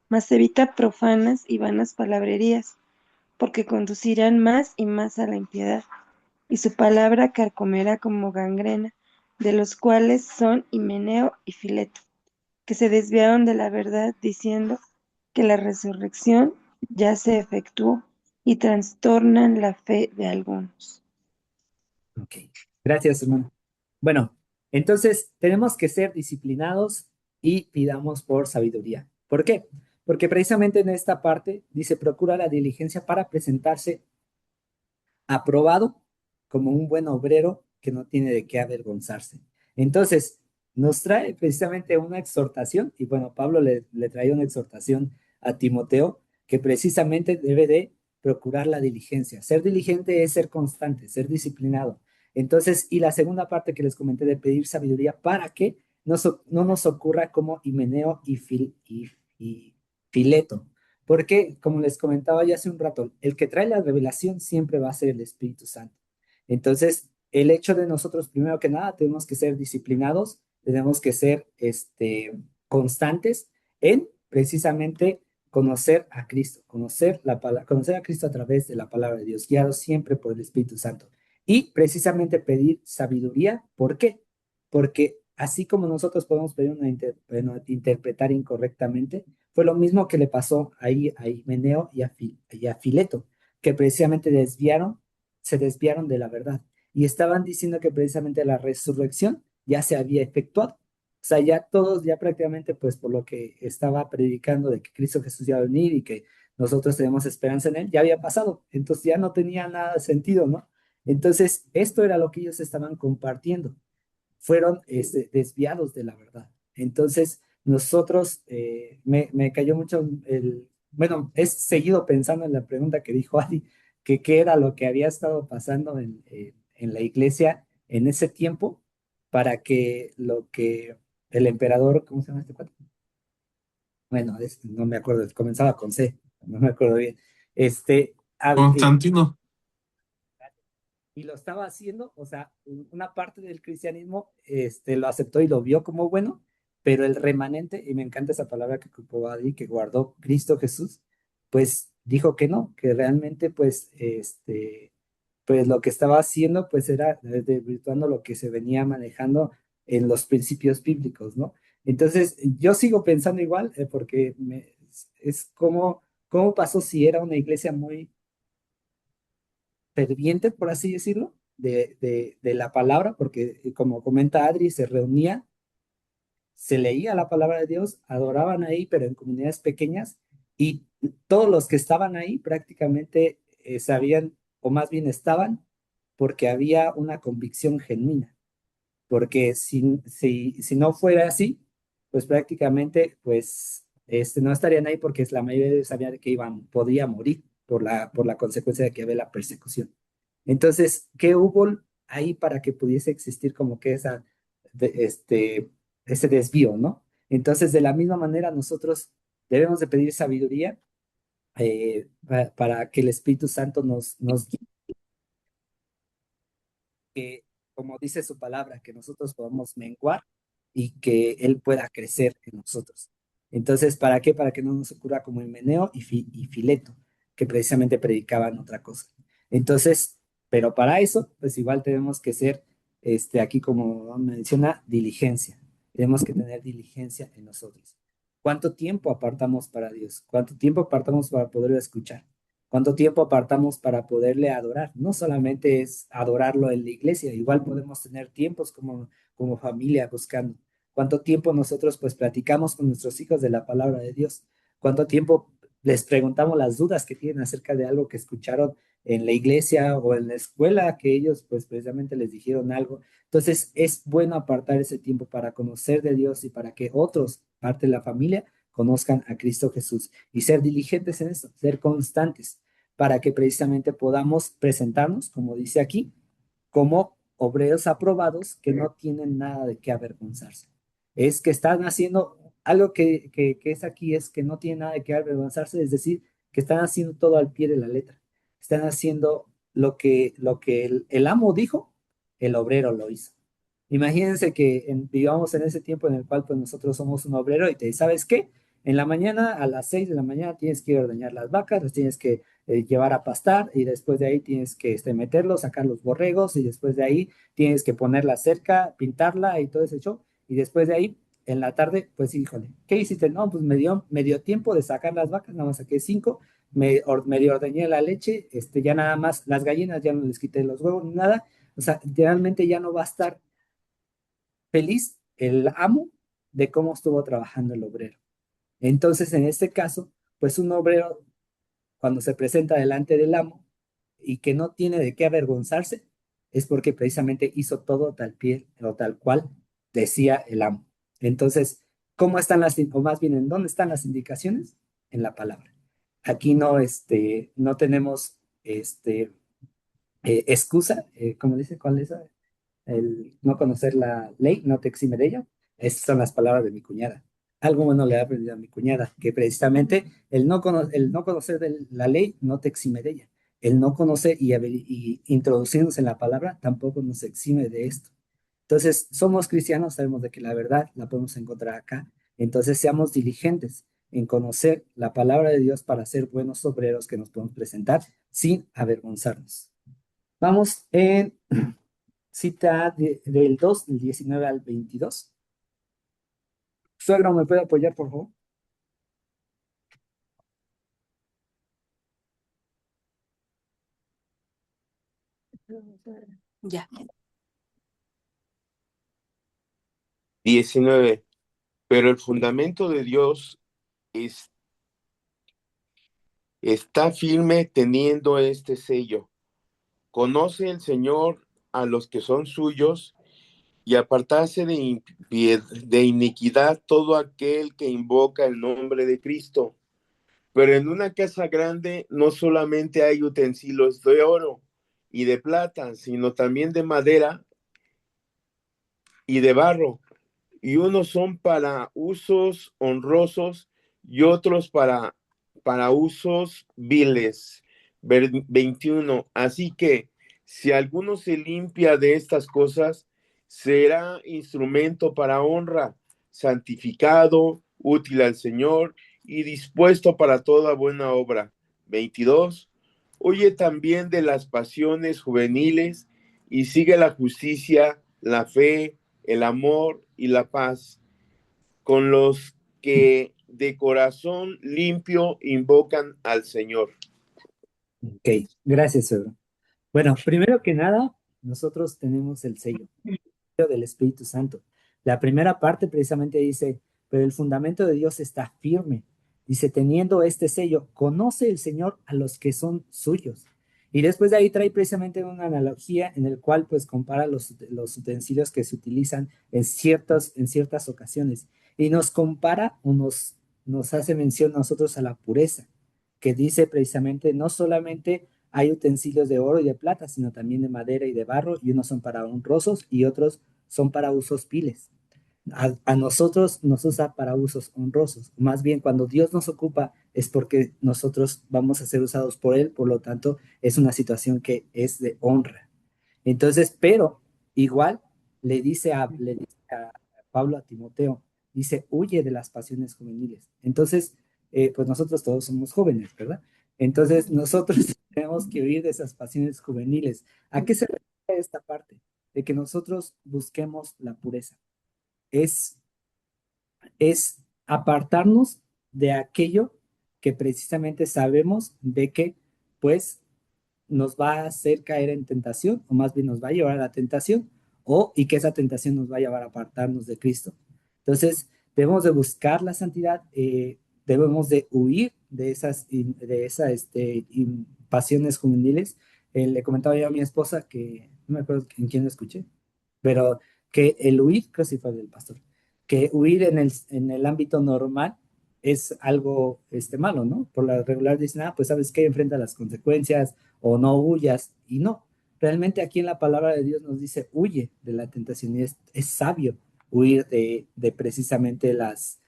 mas evita profanas y vanas palabrerías, porque conducirán más y más a la impiedad, y su palabra carcomerá como gangrena, de los cuales son Himeneo y Fileto, que se desviaron de la verdad diciendo que la resurrección ya se efectuó y trastornan la fe de algunos. Ok, gracias, hermano. Bueno, entonces tenemos que ser disciplinados y pidamos por sabiduría. ¿Por qué? Porque precisamente en esta parte dice, procura la diligencia para presentarse aprobado como un buen obrero que no tiene de qué avergonzarse. Entonces, nos trae precisamente una exhortación, y bueno, Pablo le trae una exhortación a Timoteo, que precisamente debe de procurar la diligencia. Ser diligente es ser constante, ser disciplinado. Entonces, y la segunda parte que les comenté de pedir sabiduría para que no nos ocurra como Himeneo y Fileto, porque, como les comentaba ya hace un rato, el que trae la revelación siempre va a ser el Espíritu Santo. Entonces, el hecho de nosotros, primero que nada, tenemos que ser disciplinados, tenemos que ser constantes en precisamente conocer a Cristo, conocer a Cristo a través de la palabra de Dios, guiados siempre por el Espíritu Santo. Y precisamente pedir sabiduría. ¿Por qué? Porque así como nosotros podemos pedir interpretar incorrectamente, fue lo mismo que le pasó ahí a Himeneo y a Fileto, que precisamente se desviaron de la verdad y estaban diciendo que precisamente la resurrección ya se había efectuado. O sea, ya todos, ya prácticamente, pues por lo que estaba predicando de que Cristo Jesús iba a venir y que nosotros tenemos esperanza en él, ya había pasado. Entonces ya no tenía nada de sentido, ¿no? Entonces, esto era lo que ellos estaban compartiendo. Fueron desviados de la verdad. Entonces, nosotros, me cayó mucho bueno, he seguido pensando en la pregunta que dijo Adi, que qué era lo que había estado pasando en la iglesia en ese tiempo para que lo que el emperador, ¿cómo se llama este cuate? Bueno, no me acuerdo, comenzaba con C, no me acuerdo bien. Este, Constantino. y lo estaba haciendo, o sea, una parte del cristianismo lo aceptó y lo vio como bueno, pero el remanente, y me encanta esa palabra que ocupó Adi, que guardó Cristo Jesús, pues dijo que no, que realmente pues pues lo que estaba haciendo pues era desvirtuando lo que se venía manejando en los principios bíblicos, ¿no? Entonces, yo sigo pensando igual, porque es como, ¿cómo pasó si era una iglesia muy ferviente, por así decirlo, de la palabra? Porque como comenta Adri, se reunía, se leía la palabra de Dios, adoraban ahí, pero en comunidades pequeñas, y todos los que estaban ahí prácticamente sabían, o más bien estaban, porque había una convicción genuina. Porque si no fuera así, pues prácticamente, pues, no estarían ahí porque la mayoría de ellos sabían que podía morir por la consecuencia de que había la persecución. Entonces, ¿qué hubo ahí para que pudiese existir como que ese desvío, ¿no? Entonces, de la misma manera, nosotros debemos de pedir sabiduría para que el Espíritu Santo nos guíe, que, como dice su palabra, que nosotros podamos menguar y que Él pueda crecer en nosotros. Entonces, ¿para qué? Para que no nos ocurra como Himeneo y Fileto, que precisamente predicaban otra cosa. Entonces, pero para eso, pues igual tenemos que ser, aquí como menciona, diligencia. Tenemos que tener diligencia en nosotros. ¿Cuánto tiempo apartamos para Dios? ¿Cuánto tiempo apartamos para poderlo escuchar? ¿Cuánto tiempo apartamos para poderle adorar? No solamente es adorarlo en la iglesia, igual podemos tener tiempos como familia buscando. ¿Cuánto tiempo nosotros pues platicamos con nuestros hijos de la palabra de Dios? ¿Cuánto tiempo les preguntamos las dudas que tienen acerca de algo que escucharon en la iglesia o en la escuela, que ellos pues precisamente les dijeron algo? Entonces es bueno apartar ese tiempo para conocer de Dios y para que otros, parte de la familia, conozcan a Cristo Jesús y ser diligentes en esto, ser constantes, para que precisamente podamos presentarnos, como dice aquí, como obreros aprobados que no tienen nada de qué avergonzarse. Es que están haciendo algo que es aquí, es que no tienen nada de qué avergonzarse, es decir, que están haciendo todo al pie de la letra. Están haciendo lo que el amo dijo, el obrero lo hizo. Imagínense que vivamos en ese tiempo en el cual pues nosotros somos un obrero y te dice, ¿sabes qué? En la mañana, a las 6 de la mañana, tienes que ir a ordeñar las vacas, las tienes que llevar a pastar y después de ahí tienes que meterlos, sacar los borregos y después de ahí tienes que poner la cerca, pintarla y todo ese show. Y después de ahí, en la tarde, pues híjole, ¿qué hiciste? No, pues me dio tiempo de sacar las vacas, nada más saqué 5, medio ordeñé la leche, ya nada más, las gallinas ya no les quité los huevos ni nada. O sea, realmente ya no va a estar feliz el amo de cómo estuvo trabajando el obrero. Entonces, en este caso, pues un obrero, cuando se presenta delante del amo y que no tiene de qué avergonzarse, es porque precisamente hizo todo tal pie o tal cual decía el amo. Entonces, ¿cómo están o más bien, en dónde están las indicaciones? En la palabra. Aquí no, no tenemos, excusa, ¿cómo dice? ¿Cuál es? El no conocer la ley no te exime de ella. Esas son las palabras de mi cuñada. Algo bueno le ha aprendido a mi cuñada, que precisamente el no conocer de la ley no te exime de ella. El no conocer y introducirnos en la palabra tampoco nos exime de esto. Entonces, somos cristianos, sabemos de que la verdad la podemos encontrar acá. Entonces, seamos diligentes en conocer la palabra de Dios para ser buenos obreros que nos podemos presentar sin avergonzarnos. Vamos en cita del 2, del 19 al 22. Suegro, ¿me puede apoyar, por favor? Ya. 19. Pero el fundamento de Dios es, está firme teniendo este sello. Conoce el Señor a los que son suyos y apartarse de iniquidad todo aquel que invoca el nombre de Cristo. Pero en una casa grande no solamente hay utensilios de oro y de plata, sino también de madera y de barro, y unos son para usos honrosos y otros para usos viles. 21. Así que si alguno se limpia de estas cosas, será instrumento para honra, santificado, útil al Señor y dispuesto para toda buena obra. 22. Huye también de las pasiones juveniles y sigue la justicia, la fe, el amor y la paz con los que de corazón limpio invocan al Señor. Ok, gracias, suegro. Bueno, primero que nada, nosotros tenemos el sello del Espíritu Santo. La primera parte precisamente dice, pero el fundamento de Dios está firme. Dice, teniendo este sello, conoce el Señor a los que son suyos. Y después de ahí trae precisamente una analogía en el cual pues compara los utensilios que se utilizan en ciertas ocasiones. Y nos compara o nos hace mención nosotros a la pureza, que dice precisamente no solamente hay utensilios de oro y de plata, sino también de madera y de barro, y unos son para honrosos y otros son para usos viles. A nosotros nos usa para usos honrosos. Más bien, cuando Dios nos ocupa es porque nosotros vamos a ser usados por Él, por lo tanto, es una situación que es de honra. Entonces, pero igual le dice a Pablo a Timoteo, dice, huye de las pasiones juveniles. Entonces, pues nosotros todos somos jóvenes, ¿verdad? Entonces, nosotros tenemos que huir de esas pasiones juveniles. ¿A qué se refiere esta parte? De que nosotros busquemos la pureza. Es, es apartarnos de aquello que precisamente sabemos de que, pues, nos va a hacer caer en tentación, o más bien nos va a llevar a la tentación, y que esa tentación nos va a llevar a apartarnos de Cristo. Entonces, debemos de buscar la santidad, debemos de huir de esas pasiones juveniles. Le comentaba yo a mi esposa que, no me acuerdo en quién lo escuché, pero que el huir, creo que sí fue del pastor, que huir en el ámbito normal es algo malo, ¿no? Por la regular dicen, pues sabes que enfrenta las consecuencias o no huyas, y no. Realmente aquí en la palabra de Dios nos dice, huye de la tentación, y es sabio huir de precisamente las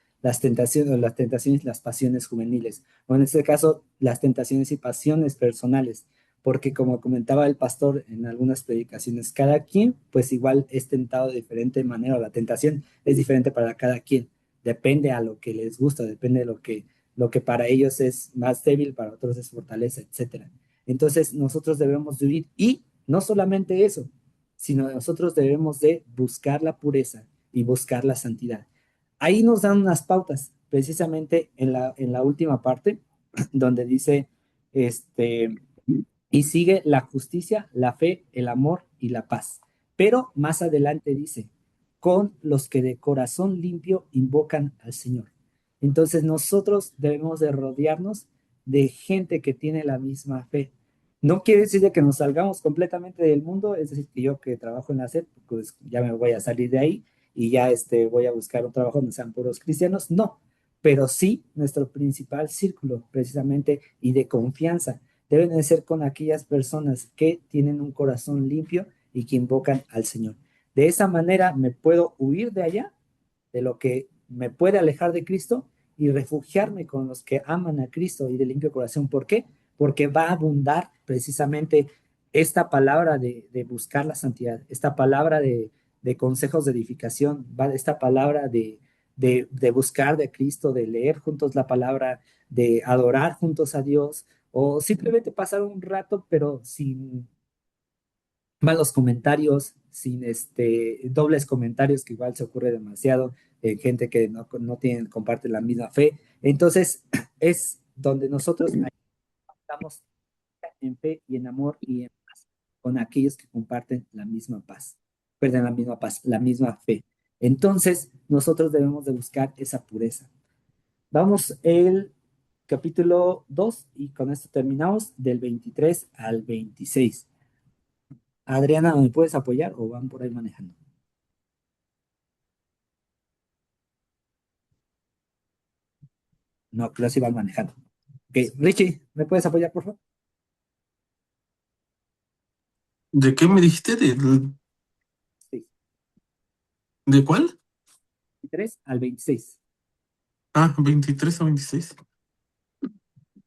tentaciones, las pasiones juveniles, o en este caso, las tentaciones y pasiones personales, porque como comentaba el pastor en algunas predicaciones, cada quien pues igual es tentado de diferente manera, o la tentación es diferente para cada quien, depende a lo que les gusta, depende de lo que para ellos es más débil, para otros es fortaleza, etcétera. Entonces nosotros debemos de huir, y no solamente eso, sino nosotros debemos de buscar la pureza y buscar la santidad. Ahí nos dan unas pautas, precisamente en la última parte, donde dice, y sigue la justicia, la fe, el amor y la paz. Pero más adelante dice, con los que de corazón limpio invocan al Señor. Entonces nosotros debemos de rodearnos de gente que tiene la misma fe. No quiere decir de que nos salgamos completamente del mundo, es decir, que yo que trabajo en la SED, pues ya me voy a salir de ahí y ya voy a buscar un trabajo donde sean puros cristianos. No, pero sí nuestro principal círculo precisamente y de confianza deben de ser con aquellas personas que tienen un corazón limpio y que invocan al Señor. De esa manera me puedo huir de allá, de lo que me puede alejar de Cristo y refugiarme con los que aman a Cristo y de limpio corazón. ¿Por qué? Porque va a abundar precisamente esta palabra de buscar la santidad, esta palabra de consejos de edificación, esta palabra de buscar de Cristo, de leer juntos la palabra, de adorar juntos a Dios, o simplemente pasar un rato, pero sin malos comentarios, sin dobles comentarios, que igual se ocurre demasiado en gente que no tienen, comparten la misma fe. Entonces, es donde nosotros estamos en fe y en amor y en paz con aquellos que comparten la misma paz, perdón, la misma paz, la misma fe. Entonces, nosotros debemos de buscar esa pureza. Vamos el capítulo 2 y con esto terminamos del 23 al 26. Adriana, ¿me puedes apoyar o van por ahí manejando? No, creo que sí van manejando. Ok, Richie, ¿me puedes apoyar, por favor? ¿De qué me dijiste? Sí, ¿De cuál? 23 al 26. Ah, 23 a 26.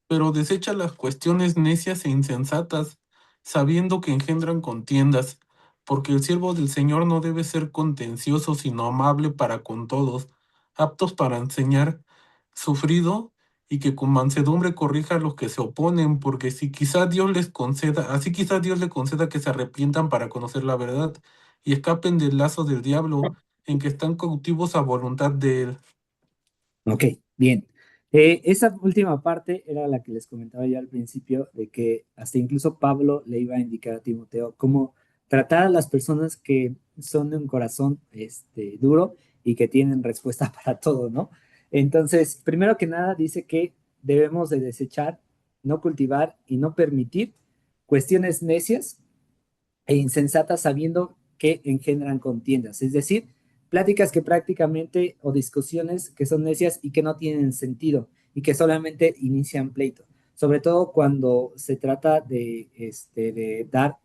Pero desecha las cuestiones necias e insensatas, sabiendo que engendran contiendas, porque el siervo del Señor no debe ser contencioso, sino amable para con todos, aptos para enseñar, sufrido, y que con mansedumbre corrija a los que se oponen, porque si quizá Dios les conceda, así quizá Dios le conceda que se arrepientan para conocer la verdad, y escapen del lazo del diablo, en que están cautivos a voluntad de él. Ok, bien. Esa última parte era la que les comentaba yo al principio, de que hasta incluso Pablo le iba a indicar a Timoteo cómo tratar a las personas que son de un corazón duro y que tienen respuesta para todo, ¿no? Entonces, primero que nada, dice que debemos de desechar, no cultivar y no permitir cuestiones necias e insensatas sabiendo que engendran contiendas, es decir, pláticas que prácticamente o discusiones que son necias y que no tienen sentido y que solamente inician pleito, sobre todo cuando se trata de dar,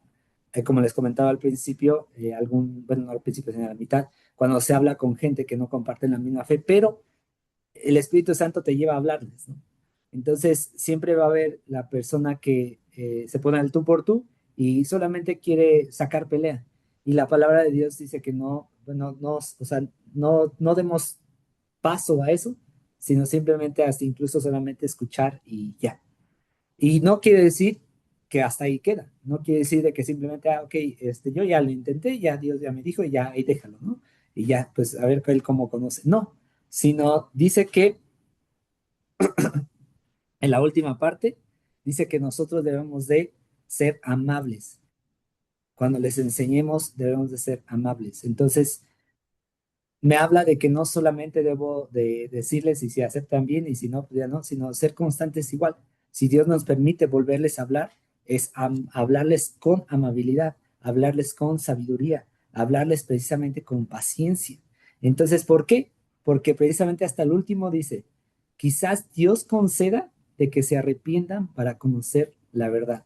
como les comentaba al principio, bueno, no al principio, sino a la mitad, cuando se habla con gente que no comparten la misma fe, pero el Espíritu Santo te lleva a hablarles, ¿no? Entonces, siempre va a haber la persona que se pone al tú por tú y solamente quiere sacar pelea. Y la palabra de Dios dice que no, bueno, no, o sea, no demos paso a eso, sino simplemente hasta incluso solamente escuchar y ya. Y no quiere decir que hasta ahí queda, no quiere decir de que simplemente, ok, yo ya lo intenté, ya Dios ya me dijo, y ya ahí déjalo, ¿no? Y ya, pues a ver él cómo conoce. No, sino dice que en la última parte, dice que nosotros debemos de ser amables. Cuando les enseñemos, debemos de ser amables. Entonces, me habla de que no solamente debo de decirles si se aceptan bien y si no, pues ya no, sino ser constantes igual. Si Dios nos permite volverles a hablar, es hablarles con amabilidad, hablarles con sabiduría, hablarles precisamente con paciencia. Entonces, ¿por qué? Porque precisamente hasta el último dice, quizás Dios conceda de que se arrepientan para conocer la verdad.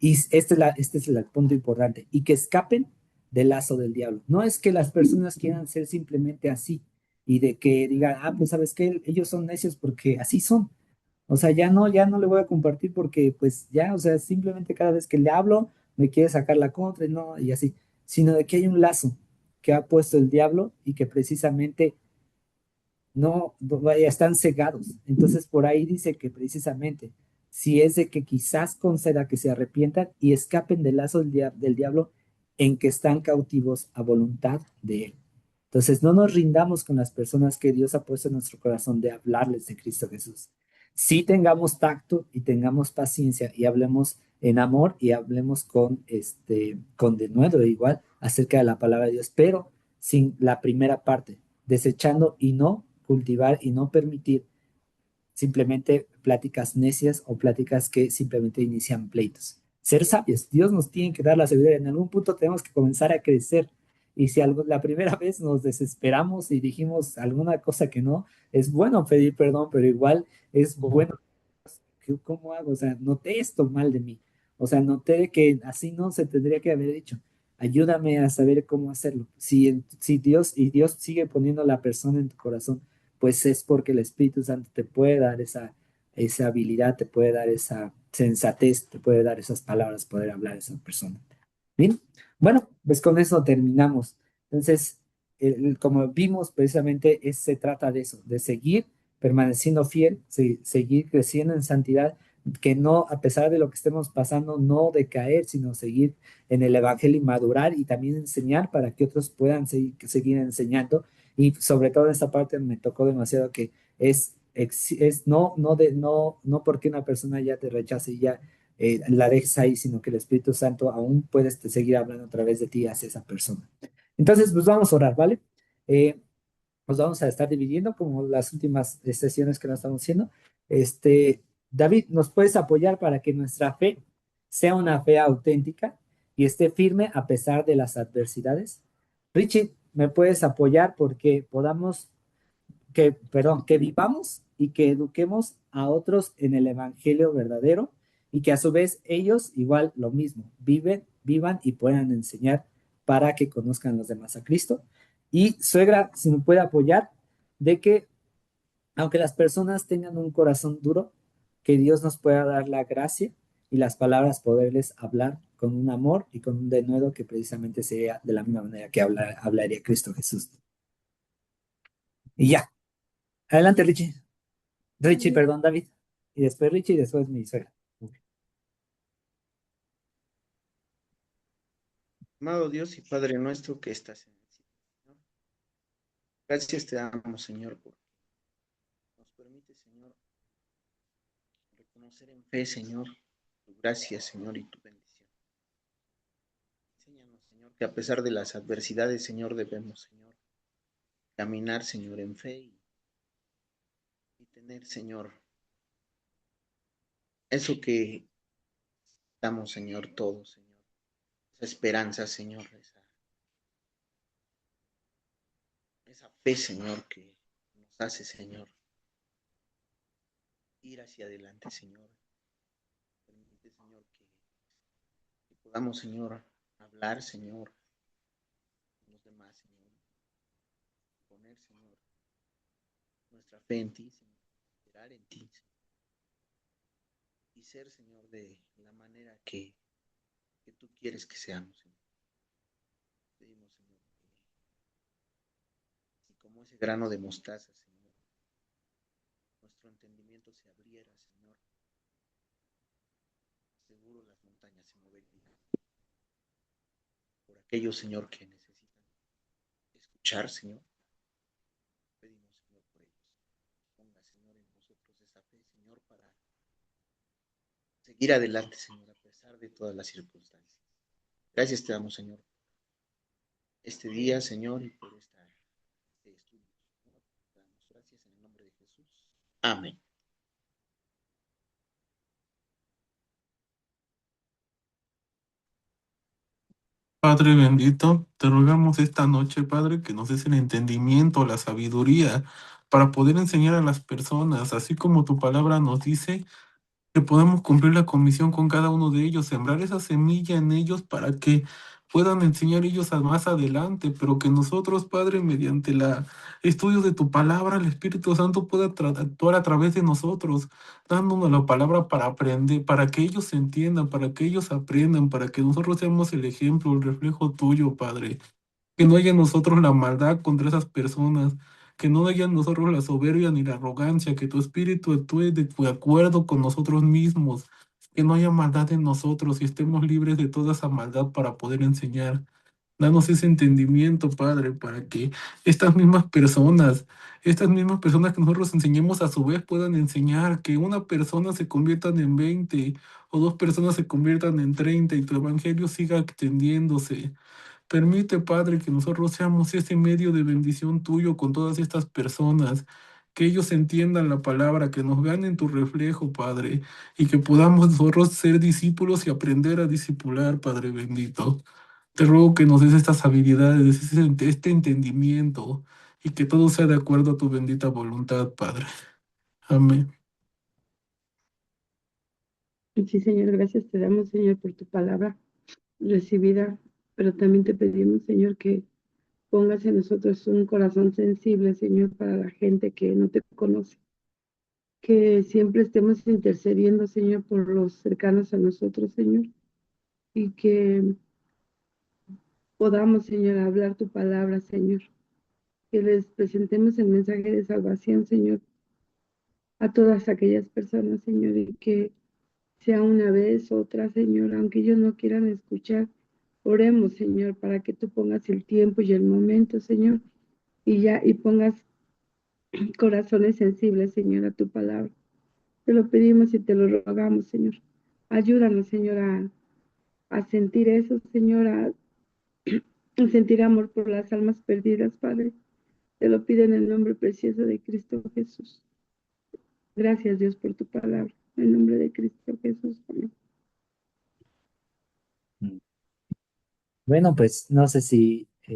Y este es el punto importante, y que escapen del lazo del diablo. No es que las personas quieran ser simplemente así y de que digan, ah, pues sabes que ellos son necios porque así son. O sea, ya no le voy a compartir porque pues ya, o sea, simplemente cada vez que le hablo me quiere sacar la contra y no, y así, sino de que hay un lazo que ha puesto el diablo y que precisamente no, vaya, están cegados. Entonces por ahí dice que precisamente si es de que quizás conceda que se arrepientan y escapen del lazo del diablo en que están cautivos a voluntad de él. Entonces no nos rindamos con las personas que Dios ha puesto en nuestro corazón de hablarles de Cristo Jesús. Sí tengamos tacto y tengamos paciencia y hablemos en amor y hablemos con denuedo igual acerca de la palabra de Dios, pero sin la primera parte, desechando y no cultivar y no permitir simplemente pláticas necias o pláticas que simplemente inician pleitos. Ser sabios, Dios nos tiene que dar la sabiduría. En algún punto tenemos que comenzar a crecer. Y si la primera vez nos desesperamos y dijimos alguna cosa que no, es bueno pedir perdón, pero igual es bueno. ¿Cómo hago? O sea, noté esto mal de mí. O sea, noté que así no se tendría que haber dicho. Ayúdame a saber cómo hacerlo. Si Dios sigue poniendo la persona en tu corazón, pues es porque el Espíritu Santo te puede dar esa habilidad, te puede dar esa sensatez, te puede dar esas palabras, poder hablar a esa persona. Bien, bueno, pues con eso terminamos. Entonces, como vimos, precisamente se trata de eso, de seguir permaneciendo fiel, seguir creciendo en santidad, que no, a pesar de lo que estemos pasando, no decaer, sino seguir en el Evangelio y madurar y también enseñar para que otros puedan seguir enseñando. Y sobre todo en esta parte me tocó demasiado que es no porque una persona ya te rechace y ya la dejes ahí, sino que el Espíritu Santo aún puedes seguir hablando a través de ti hacia esa persona. Entonces, pues vamos a orar, ¿vale? Nos vamos a estar dividiendo como las últimas sesiones que nos estamos haciendo. David, ¿nos puedes apoyar para que nuestra fe sea una fe auténtica y esté firme a pesar de las adversidades? Richie, ¿me puedes apoyar porque que vivamos y que eduquemos a otros en el evangelio verdadero y que a su vez ellos igual lo mismo, vivan y puedan enseñar para que conozcan los demás a Cristo? Y suegra, si me puede apoyar, de que aunque las personas tengan un corazón duro, que Dios nos pueda dar la gracia y las palabras poderles hablar con un amor y con un denuedo que precisamente sea de la misma manera que hablaría Cristo Jesús. Y ya, adelante Richie. Richie, perdón, David. Y después Richie y después mi suegra. Amado Dios y Padre nuestro que estás en el cielo, Señor, gracias te damos, Señor, porque nos permite, Señor, reconocer en fe, Señor, tu gracia, Señor, y tu bendición. Enséñanos, Señor, que a pesar de las adversidades, Señor, debemos, Señor, caminar, Señor, en fe y tener, Señor, eso que damos, Señor, todos, Señor, esa esperanza, Señor, esa fe, Señor, que nos hace, Señor, ir hacia adelante, Señor. Permite, Señor, que podamos, Señor, hablar, Señor, con los demás, Señor. Poner, Señor, nuestra fe en ti, Señor. Esperar en ti, Señor. Y ser, Señor, de la manera que tú quieres que seamos, Señor. Pedimos, Señor, que como ese grano de mostaza, Señor, nuestro entendimiento se abriera, Señor. Seguro las montañas se moverían. Por aquellos, Señor, que necesitan escuchar, Señor. Pedimos, Señor, por ellos. Ponga, Señor, en nosotros esa fe, Señor, para seguir adelante, Señor, a pesar de todas las circunstancias. Gracias te damos, Señor, este día, Señor, y por este estudio. Señor, te damos gracias en el nombre de Jesús. Amén. Padre bendito, te rogamos esta noche, Padre, que nos des el entendimiento, la sabiduría para poder enseñar a las personas, así como tu palabra nos dice que podemos cumplir la comisión con cada uno de ellos, sembrar esa semilla en ellos para que puedan enseñar ellos más adelante, pero que nosotros, Padre, mediante el estudio de tu palabra, el Espíritu Santo pueda actuar a través de nosotros, dándonos la palabra para aprender, para que ellos se entiendan, para que ellos aprendan, para que nosotros seamos el ejemplo, el reflejo tuyo, Padre. Que no haya en nosotros la maldad contra esas personas, que no haya en nosotros la soberbia ni la arrogancia, que tu espíritu actúe de acuerdo con nosotros mismos, que no haya maldad en nosotros y estemos libres de toda esa maldad para poder enseñar. Danos ese entendimiento, Padre, para que estas mismas personas que nosotros enseñemos a su vez puedan enseñar, que una persona se conviertan en 20 o dos personas se conviertan en 30 y tu evangelio siga extendiéndose. Permite, Padre, que nosotros seamos ese medio de bendición tuyo con todas estas personas, que ellos entiendan la palabra, que nos vean en tu reflejo, Padre, y que podamos nosotros ser discípulos y aprender a discipular, Padre bendito. Te ruego que nos des estas habilidades, este entendimiento, y que todo sea de acuerdo a tu bendita voluntad, Padre. Amén. Sí, Señor, gracias te damos, Señor, por tu palabra recibida, pero también te pedimos, Señor, que pongas en nosotros un corazón sensible, Señor, para la gente que no te conoce, que siempre estemos intercediendo, Señor, por los cercanos a nosotros, Señor, y que podamos, Señor, hablar tu palabra, Señor, que les presentemos el mensaje de salvación, Señor, a todas aquellas personas, Señor, y que sea una vez, otra, Señor, aunque ellos no quieran escuchar, oremos, Señor, para que tú pongas el tiempo y el momento, Señor, y pongas corazones sensibles, Señor, a tu palabra. Te lo pedimos y te lo rogamos, Señor. Ayúdanos, Señor, a sentir eso, Señor, a sentir amor por las almas perdidas, Padre. Te lo pido en el nombre precioso de Cristo Jesús. Gracias, Dios, por tu palabra. En el nombre de Cristo Jesús. Amén. Bueno, pues no sé si